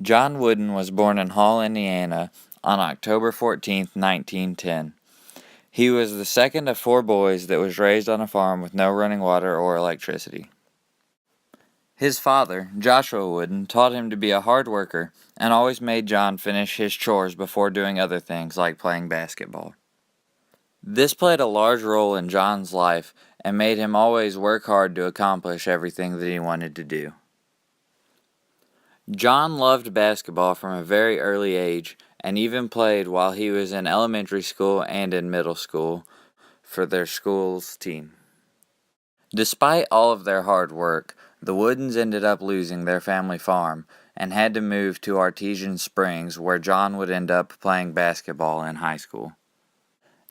John Wooden was born in Hall, Indiana on October 14, 1910. He was the second of four boys that was raised on a farm with no running water or electricity. His father, Joshua Wooden, taught him to be a hard worker and always made John finish his chores before doing other things like playing basketball. This played a large role in John's life and made him always work hard to accomplish everything that he wanted to do. John loved basketball from a very early age and even played while he was in elementary school and in middle school for their school's team. Despite all of their hard work, the Woodens ended up losing their family farm and had to move to Artesian Springs, where John would end up playing basketball in high school.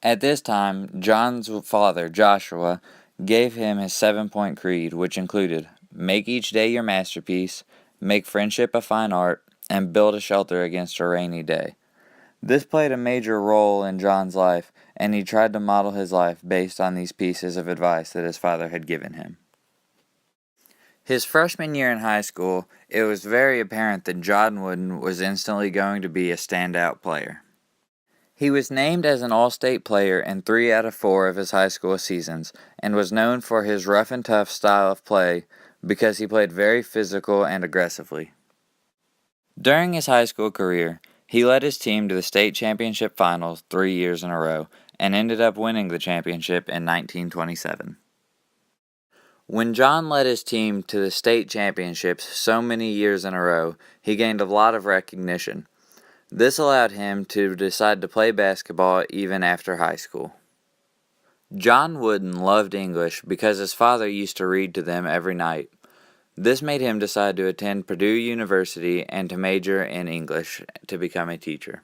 At this time, John's father, Joshua, gave him his 7-point creed, which included make each day your masterpiece, make friendship a fine art, and build a shelter against a rainy day. This played a major role in John's life, and he tried to model his life based on these pieces of advice that his father had given him. His freshman year in high school, it was very apparent that John Wooden was instantly going to be a standout player. He was named as an All-State player in 3 out of 4 of his high school seasons, and was known for his rough and tough style of play because he played very physical and aggressively. During his high school career, he led his team to the state championship finals 3 years in a row, and ended up winning the championship in 1927. When John led his team to the state championships so many years in a row, he gained a lot of recognition. This allowed him to decide to play basketball even after high school. John Wooden loved English because his father used to read to them every night. This made him decide to attend Purdue University and to major in English to become a teacher.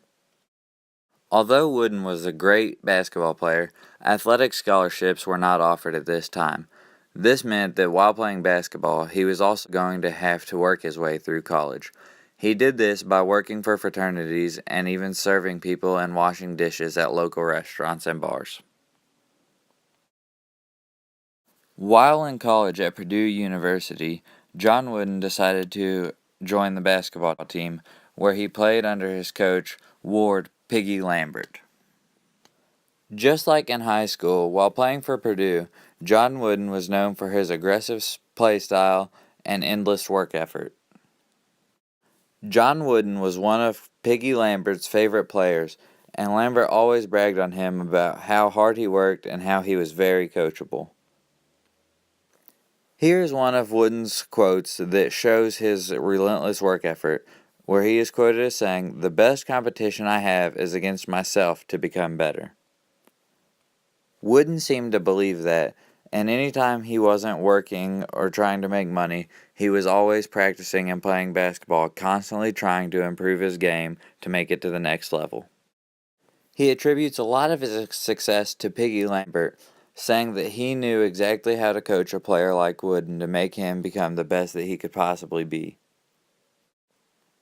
Although Wooden was a great basketball player, athletic scholarships were not offered at this time. This meant that while playing basketball, he was also going to have to work his way through college. He did this by working for fraternities and even serving people and washing dishes at local restaurants and bars. While in college at Purdue University, John Wooden decided to join the basketball team, where he played under his coach, Ward Piggy Lambert. Just like in high school, while playing for Purdue, John Wooden was known for his aggressive play style and endless work effort. John Wooden was one of Piggy Lambert's favorite players, and Lambert always bragged on him about how hard he worked and how he was very coachable. Here's one of Wooden's quotes that shows his relentless work effort, where he is quoted as saying, "The best competition I have is against myself to become better." Wooden seemed to believe that, and anytime he wasn't working or trying to make money, he was always practicing and playing basketball, constantly trying to improve his game to make it to the next level. He attributes a lot of his success to Piggy Lambert, saying that he knew exactly how to coach a player like Wooden to make him become the best that he could possibly be.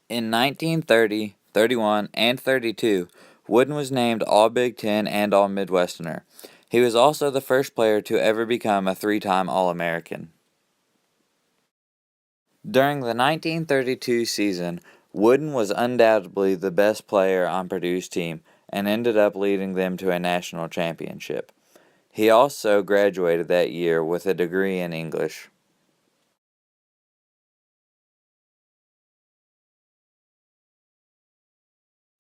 In 1930, 31, and 32, Wooden was named All-Big Ten and All-Midwesterner. He was also the first player to ever become a 3-time All-American. During the 1932 season, Wooden was undoubtedly the best player on Purdue's team and ended up leading them to a national championship. He also graduated that year with a degree in English.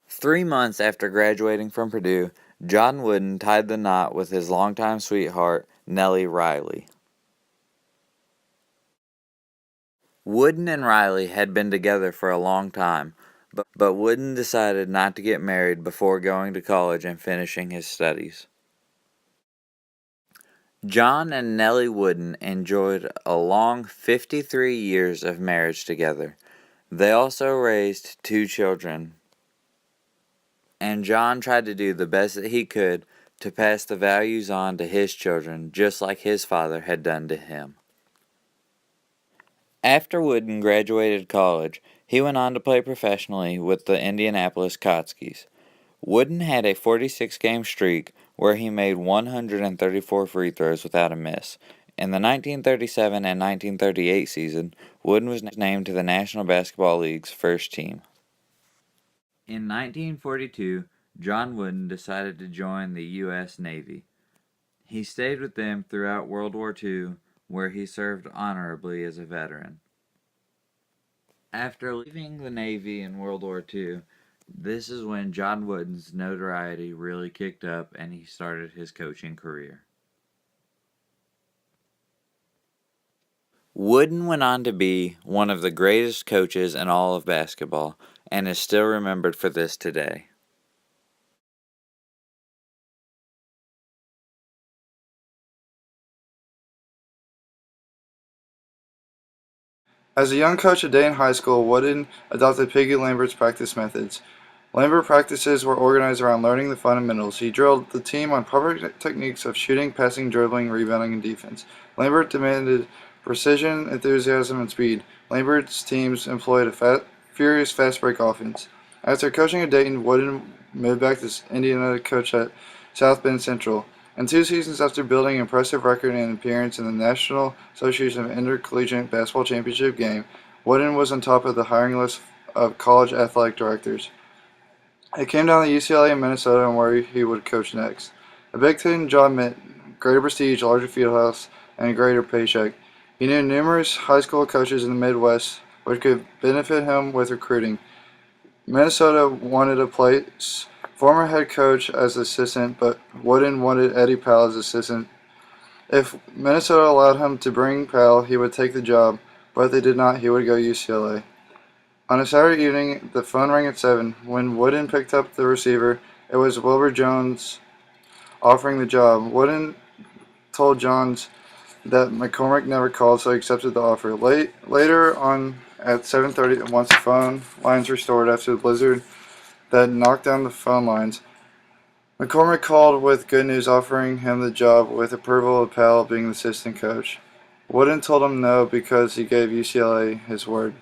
Three months after graduating from Purdue, John Wooden tied the knot with his longtime sweetheart, Nellie Riley. Wooden and Riley had been together for a long time, but Wooden decided not to get married before going to college and finishing his studies. John and Nellie Wooden enjoyed a long 53 years of marriage together. They also raised 2 children, and John tried to do the best that he could to pass the values on to his children, just like his father had done to him. After Wooden graduated college, he went on to play professionally with the Indianapolis Kotskis. Wooden had a 46-game streak where he made 134 free throws without a miss. In the 1937 and 1938 season, Wooden was named to the National Basketball League's first team. In 1942, John Wooden decided to join the U.S. Navy. He stayed with them throughout World War II, where he served honorably as a veteran. After leaving the Navy in World War II, this is when John Wooden's notoriety really kicked up and he started his coaching career. Wooden went on to be one of the greatest coaches in all of basketball and is still remembered for this today. As a young coach at Dayton High School, Wooden adopted Piggy Lambert's practice methods. Lambert practices were organized around learning the fundamentals. He drilled the team on proper techniques of shooting, passing, dribbling, rebounding, and defense. Lambert demanded precision, enthusiasm, and speed. Lambert's teams employed a furious fast break offense. After coaching at Dayton, Wooden moved back to Indiana to coach at South Bend Central. And 2 seasons after building an impressive record and appearance in the National Association of Intercollegiate Basketball Championship game, Wooden was on top of the hiring list of college athletic directors. It came down to UCLA and Minnesota on where he would coach next. A Big Ten job meant greater prestige, larger fieldhouse, and a greater paycheck. He knew numerous high school coaches in the Midwest, which could benefit him with recruiting. Minnesota wanted to place former head coach as assistant, but Wooden wanted Eddie Powell as assistant. If Minnesota allowed him to bring Powell, he would take the job, but if they did not, he would go UCLA. On a Saturday evening, the phone rang at 7. When Wooden picked up the receiver, it was Wilbur Jones offering the job. Wooden told Jones that McCormick never called, so he accepted the offer. Later on at 7:30, once the phone lines restored after the blizzard that knocked down the phone lines, McCormick called with good news offering him the job with approval of Powell being the assistant coach. Wooden told him no because he gave UCLA his word.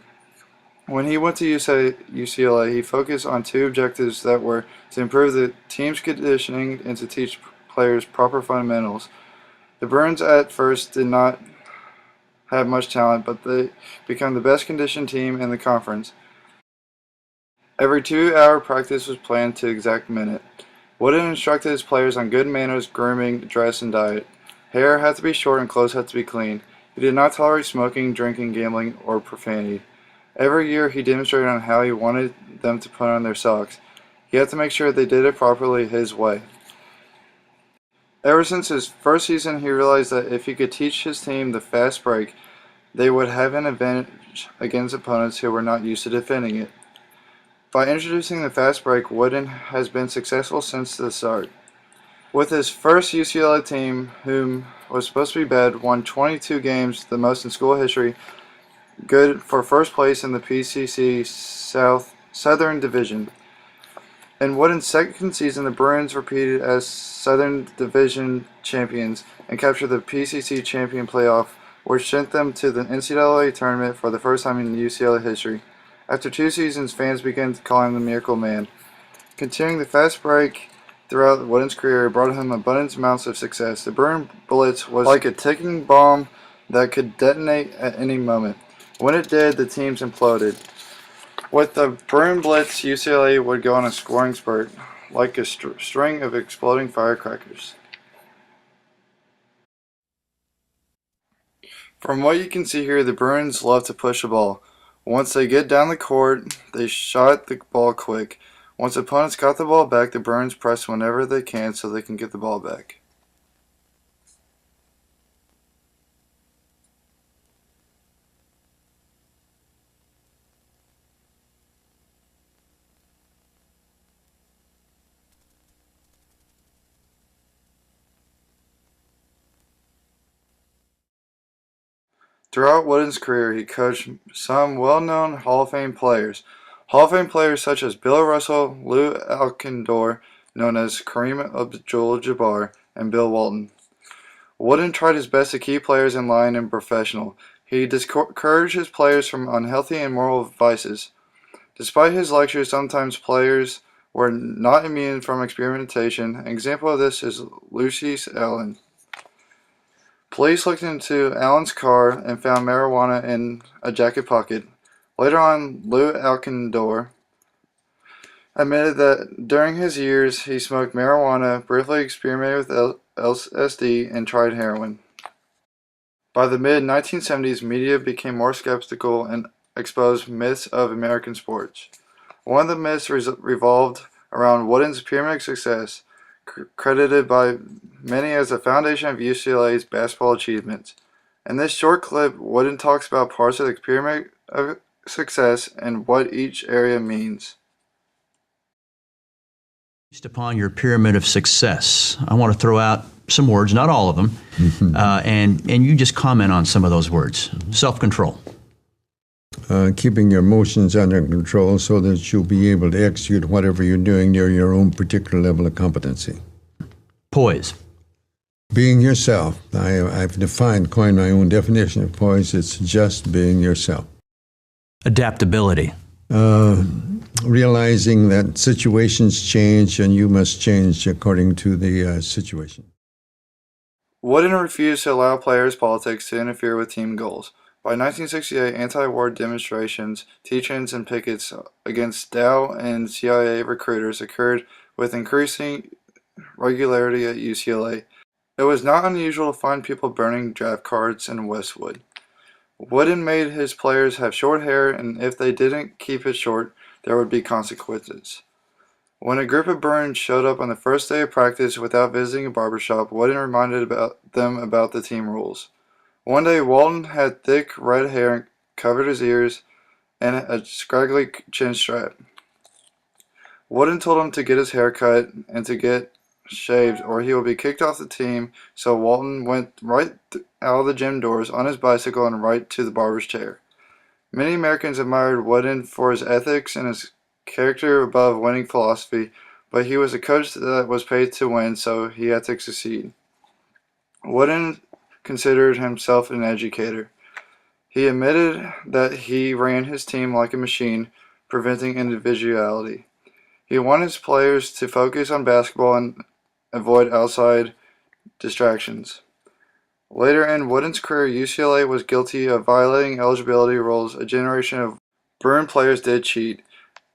When he went to UCLA, he focused on 2 objectives that were to improve the team's conditioning and to teach players proper fundamentals. The Bruins at first did not have much talent, but they became the best conditioned team in the conference. Every 2-hour practice was planned to the exact minute. Wooden instructed his players on good manners, grooming, dress, and diet. Hair had to be short and clothes had to be clean. He did not tolerate smoking, drinking, gambling, or profanity. Every year he demonstrated on how he wanted them to put on their socks. He had to make sure they did it properly his way. Ever since his first season, he realized that if he could teach his team the fast break, they would have an advantage against opponents who were not used to defending it. By introducing the fast break, Wooden has been successful since the start. With his first UCLA team, whom was supposed to be bad, won 22 games, the most in school history, good for first place in the PCC Southern Division. In Wooden's second season, the Bruins repeated as Southern Division champions and captured the PCC champion playoff, which sent them to the NCAA tournament for the first time in UCLA history. After 2 seasons, fans began to call him the Miracle Man. Continuing the fast break throughout Wooden's career brought him abundant amounts of success. The Bruin Blitz was like a ticking bomb that could detonate at any moment. When it did, the teams imploded. With the Bruin Blitz, UCLA would go on a scoring spurt, like a string of exploding firecrackers. From what you can see here, the Bruins love to push the ball. Once they get down the court, they shot the ball quick. Once opponents got the ball back, the Bruins press whenever they can so they can get the ball back. Throughout Wooden's career, he coached some well-known Hall of Fame players. Hall of Fame players such as Bill Russell, Lou Alcindor, known as Kareem Abdul-Jabbar, and Bill Walton. Wooden tried his best to keep players in line and professional. He discouraged his players from unhealthy and immoral vices. Despite his lectures, sometimes players were not immune from experimentation. An example of this is Lucius Allen. Police looked into Allen's car and found marijuana in a jacket pocket. Later on, Lou Alcindor admitted that during his years he smoked marijuana, briefly experimented with LSD, and tried heroin. By the mid-1970s, media became more skeptical and exposed myths of American sports. One of the myths revolved around Wooden's pyramid success, credited by many as the foundation of UCLA's basketball achievements. In this short clip, Wooden talks about parts of the pyramid of success and what each area means. Based upon your pyramid of success, I want to throw out some words, not all of them, and you just comment on some of those words. Self-control. Keeping your emotions under control so that you'll be able to execute whatever you're doing near your own particular level of competency. Poise. Being yourself. I've coined my own definition of poise. It's just being yourself. Adaptability. Realizing that situations change and you must change according to the situation. Wooden refused to allow players' politics to interfere with team goals. By 1968, anti-war demonstrations, teach-ins, and pickets against Dow and CIA recruiters occurred with increasing regularity at UCLA. It was not unusual to find people burning draft cards in Westwood. Wooden made his players have short hair, and if they didn't keep it short, there would be consequences. When a group of Bruins showed up on the first day of practice without visiting a barbershop, Wooden reminded them about the team rules. One day, Walton had thick red hair and covered his ears and a scraggly chin strap. Wooden told him to get his hair cut and to get shaved or he would be kicked off the team, so Walton went right out of the gym doors on his bicycle and right to the barber's chair. Many Americans admired Wooden for his ethics and his character above winning philosophy, but he was a coach that was paid to win, so he had to succeed. Wooden considered himself an educator. He admitted that he ran his team like a machine, preventing individuality. He wanted his players to focus on basketball and avoid outside distractions. Later in Wooden's career, UCLA was guilty of violating eligibility rules. A generation of Bruin players did cheat,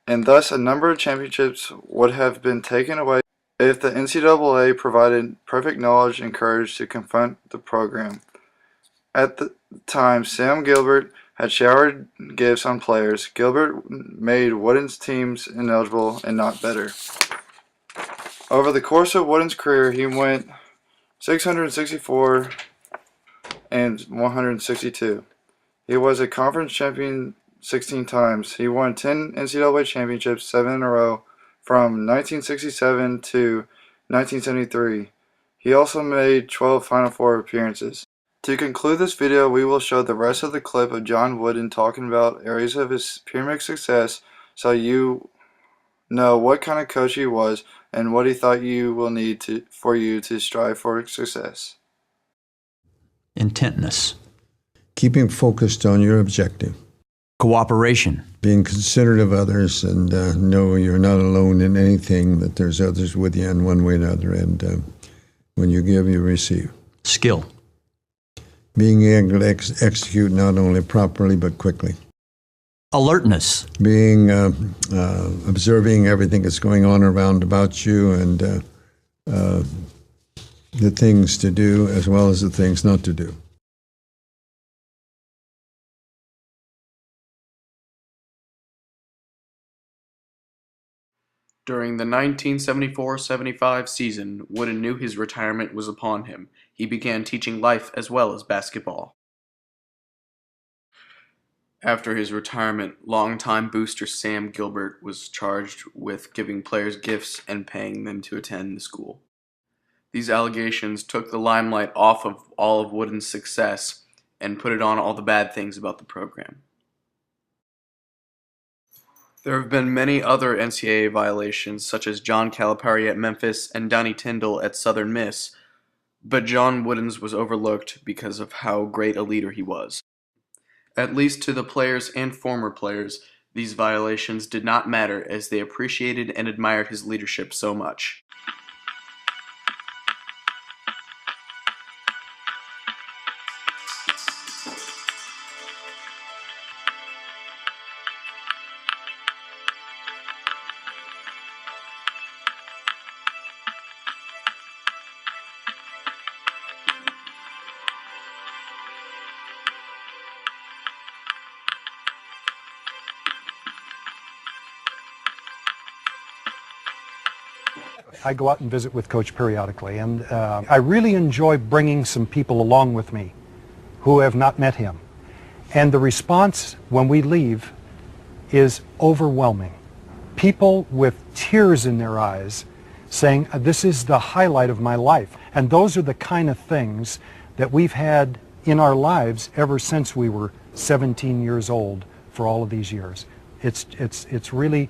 and thus a number of championships would have been taken away if the NCAA provided perfect knowledge and courage to confront the program. At the time, Sam Gilbert had showered gifts on players. Gilbert made Wooden's teams ineligible and not better. Over the course of Wooden's career, he went 664 and 162. He was a conference champion 16 times. He won 10 NCAA championships, 7 in a row, from 1967 to 1973. He also made 12 Final Four appearances. To conclude this video, we will show the rest of the clip of John Wooden talking about areas of his pyramid success so you know what kind of coach he was and what he thought you will need for you to strive for success. Intentness. Keeping focused on your objective. Cooperation. Being considerate of others and know you're not alone in anything, that there's others with you in one way or another. And when you give, you receive. Skill. Being able to execute not only properly but quickly. Alertness. Being observing everything that's going on around about you and the things to do as well as the things not to do. During the 1974-75 season, Wooden knew his retirement was upon him. He began teaching life as well as basketball. After his retirement, longtime booster Sam Gilbert was charged with giving players gifts and paying them to attend the school. These allegations took the limelight off of all of Wooden's success and put it on all the bad things about the program. There have been many other NCAA violations, such as John Calipari at Memphis and Donnie Tyndall at Southern Miss, but John Wooden's was overlooked because of how great a leader he was. At least to the players and former players, these violations did not matter as they appreciated and admired his leadership so much. I go out and visit with Coach periodically, and I really enjoy bringing some people along with me who have not met him. And the response when we leave is overwhelming. People with tears in their eyes saying, this is the highlight of my life. And those are the kind of things that we've had in our lives ever since we were 17 years old for all of these years. It's really,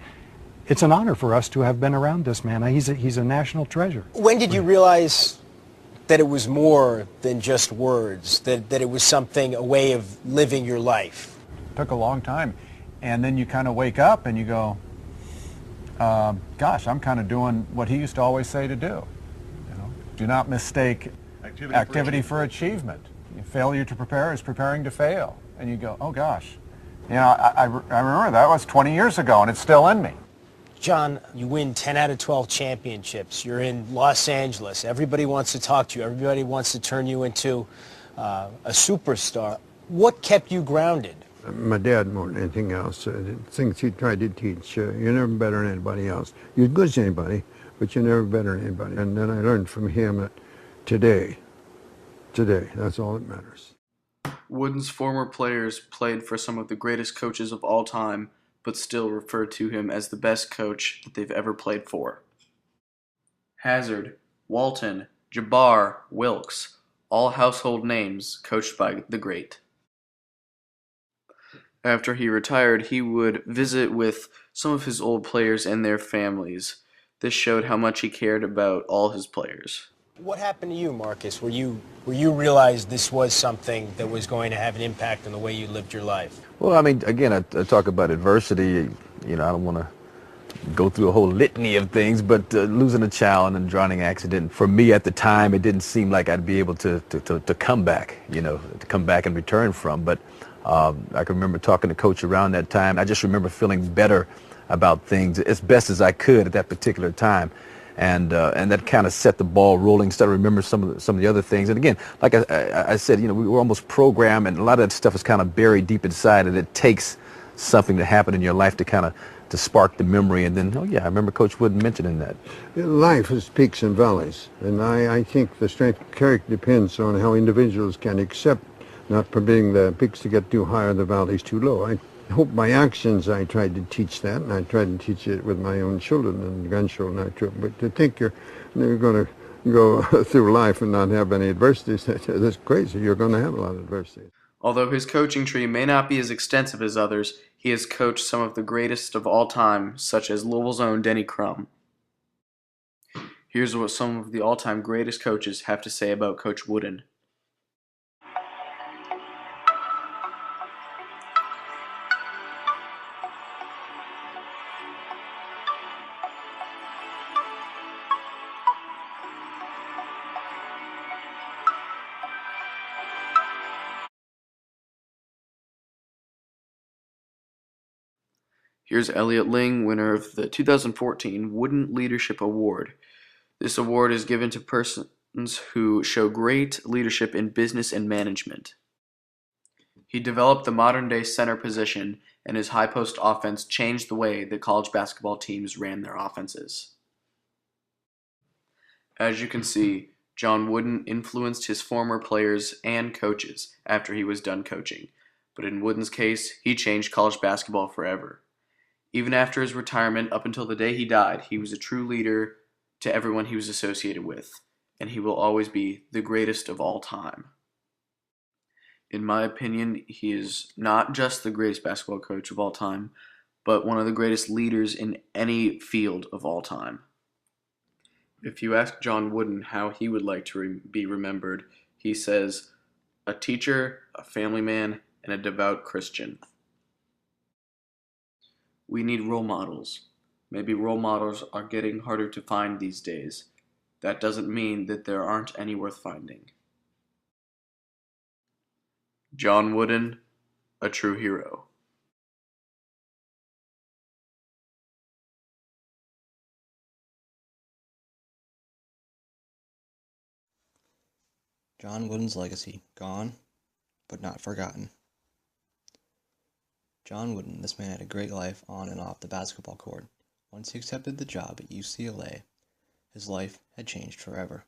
it's an honor for us to have been around this man. He's a national treasure. When did you realize that it was more than just words, that it was something, a way of living your life? It took a long time. And then you kind of wake up and you go, gosh, I'm kind of doing what he used to always say to do. You know, do not mistake activity for achievement. Failure to prepare is preparing to fail. And you go, oh gosh. You know, I remember that was 20 years ago and it's still in me. John, you win 10 out of 12 championships. You're in Los Angeles. Everybody wants to talk to you. Everybody wants to turn you into a superstar. What kept you grounded? My dad, more than anything else, things he tried to teach, you're never better than anybody else. You're as good as anybody, but you're never better than anybody. And then I learned from him that today, that's all that matters. Wooden's former players played for some of the greatest coaches of all time, but still refer to him as the best coach that they've ever played for. Hazard, Walton, Jabbar, Wilkes, all household names coached by the great. After he retired, he would visit with some of his old players and their families. This showed how much he cared about all his players. What happened to you, Marcus, where you realized this was something that was going to have an impact on the way you lived your life? Well, I mean, again, I talk about adversity. You know, I don't want to go through a whole litany of things, but losing a child in a drowning accident, for me at the time, it didn't seem like I'd be able to come back, you know, to come back and return from. But I can remember talking to Coach around that time. I just remember feeling better about things as best as I could at that particular time. And that kind of set the ball rolling. Started to remember some of the other things. And again, like I said, you know, we were almost programmed, and a lot of that stuff is kind of buried deep inside, and it takes something to happen in your life to kind of to spark the memory. And then, oh yeah, I remember Coach Wooden mentioning that. Life is peaks and valleys, and I think the strength of character depends on how individuals can accept not permitting the peaks to get too high or the valleys too low. I hope by actions I tried to teach that, and I tried to teach it with my own children and grandchildren. But to think you're going to go through life and not have any adversities, that's crazy. You're going to have a lot of adversity. Although his coaching tree may not be as extensive as others, he has coached some of the greatest of all time, such as Louisville's own Denny Crum. Here's what some of the all-time greatest coaches have to say about Coach Wooden. Here's Elliot Ling, winner of the 2014 Wooden Leadership Award. This award is given to persons who show great leadership in business and management. He developed the modern-day center position, and his high-post offense changed the way that college basketball teams ran their offenses. As you can see, John Wooden influenced his former players and coaches after he was done coaching, but in Wooden's case, he changed college basketball forever. Even after his retirement, up until the day he died, he was a true leader to everyone he was associated with, and he will always be the greatest of all time. In my opinion, he is not just the greatest basketball coach of all time, but one of the greatest leaders in any field of all time. If you ask John Wooden how he would like to be remembered, he says, a teacher, a family man, and a devout Christian. We need role models. Maybe role models are getting harder to find these days. That doesn't mean that there aren't any worth finding. John Wooden, a true hero. John Wooden's legacy, gone, but not forgotten. John Wooden, this man had a great life on and off the basketball court. Once he accepted the job at UCLA, His life had changed forever.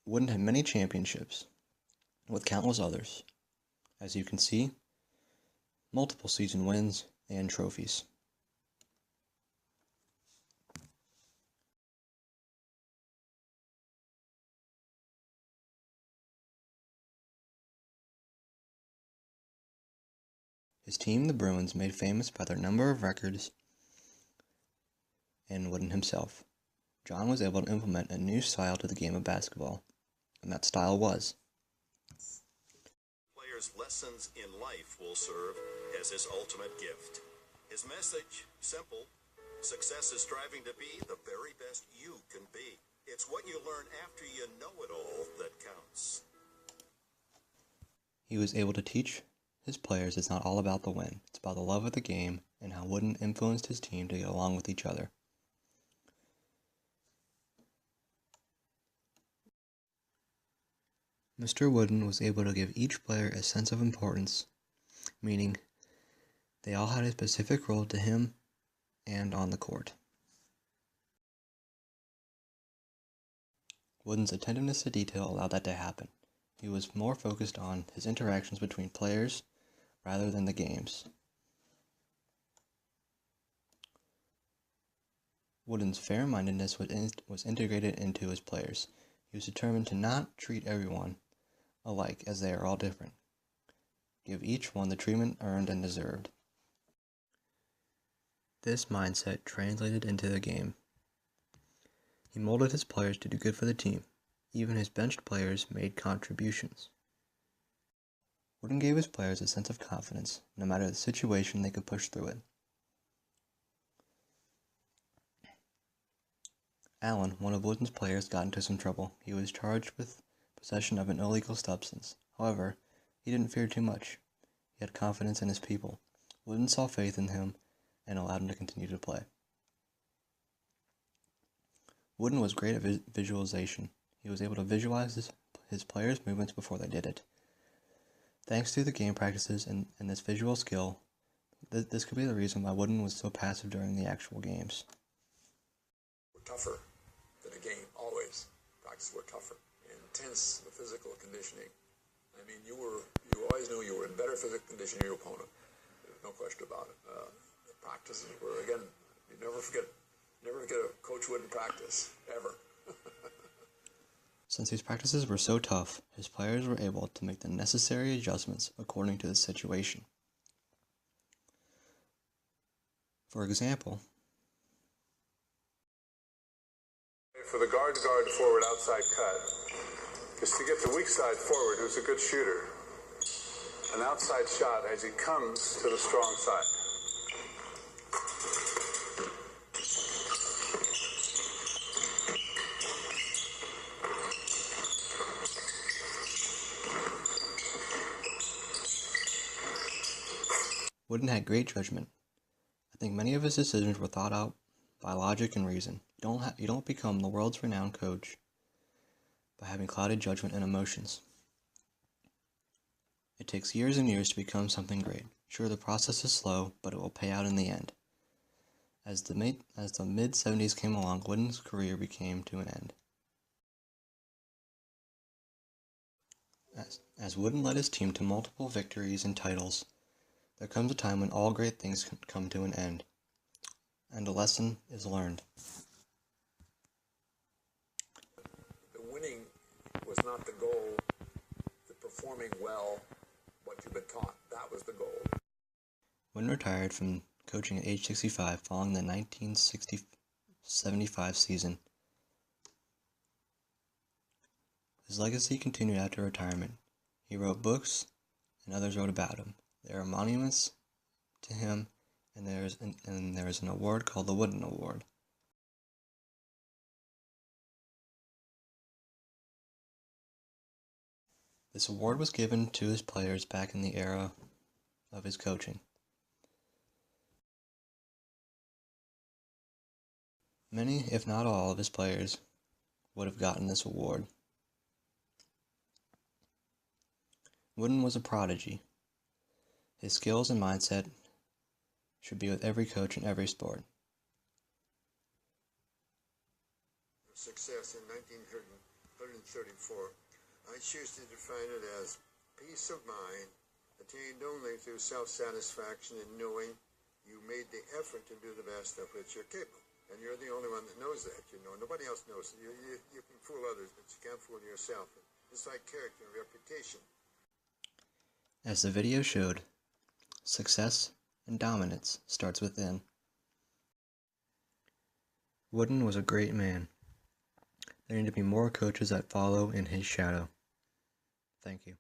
Wooden had many championships, with countless others. As you can see, multiple season wins and trophies. His team, the Bruins, made famous by their number of records, and Wooden himself. John was able to implement a new style to the game of basketball, and that style was. Players' lessons in life will serve as his ultimate gift. His message, simple: success is striving to be the very best you can be. It's what you learn after you know it all that counts. He was able to teach his players it's not all about the win. It's about the love of the game and how Wooden influenced his team to get along with each other. Mr. Wooden was able to give each player a sense of importance, meaning they all had a specific role to him and on the court. Wooden's attentiveness to detail allowed that to happen. He was more focused on his interactions between players rather than the games. Wooden's fair-mindedness was integrated into his players. He was determined to not treat everyone alike, as they are all different. Give each one the treatment earned and deserved. This mindset translated into the game. He molded his players to do good for the team. Even his benched players made contributions. Wooden gave his players a sense of confidence. No matter the situation, they could push through it. Allen, one of Wooden's players, got into some trouble. He was charged with possession of an illegal substance. However, he didn't fear too much. He had confidence in his people. Wooden saw faith in him and allowed him to continue to play. Wooden was great at visualization. He was able to visualize his players' movements before they did it. Thanks to the game practices and this visual skill, this could be the reason why Wooden was so passive during the actual games. We're tougher than a game, always. Practices were tougher. Intense physical conditioning. I mean, you always knew you were in better physical condition than your opponent. There's no question about it. The practices were, again, you never forget a Coach Wooden practice, ever. Since these practices were so tough, his players were able to make the necessary adjustments according to the situation. For example, for the guard-to-guard forward outside cut is to get the weak side forward, who's a good shooter, an outside shot as he comes to the strong side. Wooden had great judgment. I think many of his decisions were thought out by logic and reason. You don't become the world's renowned coach by having clouded judgment and emotions. It takes years and years to become something great. Sure, the process is slow, but it will pay out in the end. As the mid-70s came along, Wooden's career came to an end. As Wooden led his team to multiple victories and titles, there comes a time when all great things come to an end, and a lesson is learned. The winning was not the goal, the performing well, what you've been taught. That was the goal. Wooden retired from coaching at age 65 following the 1975 season. His legacy continued after retirement. He wrote books, and others wrote about him. There are monuments to him, and there is an award called the Wooden Award. This award was given to his players back in the era of his coaching. Many, if not all, of his players would have gotten this award. Wooden was a prodigy. His skills and mindset should be with every coach in every sport. success in 1934, I choose to define it as peace of mind attained only through self-satisfaction in knowing you made the effort to do the best of which you're capable. And you're the only one that knows that, you know. Nobody else knows it. You can fool others, but you can't fool yourself. It's like character and reputation. As the video showed, success and dominance starts within. Wooden was a great man. There need to be more coaches that follow in his shadow. Thank you.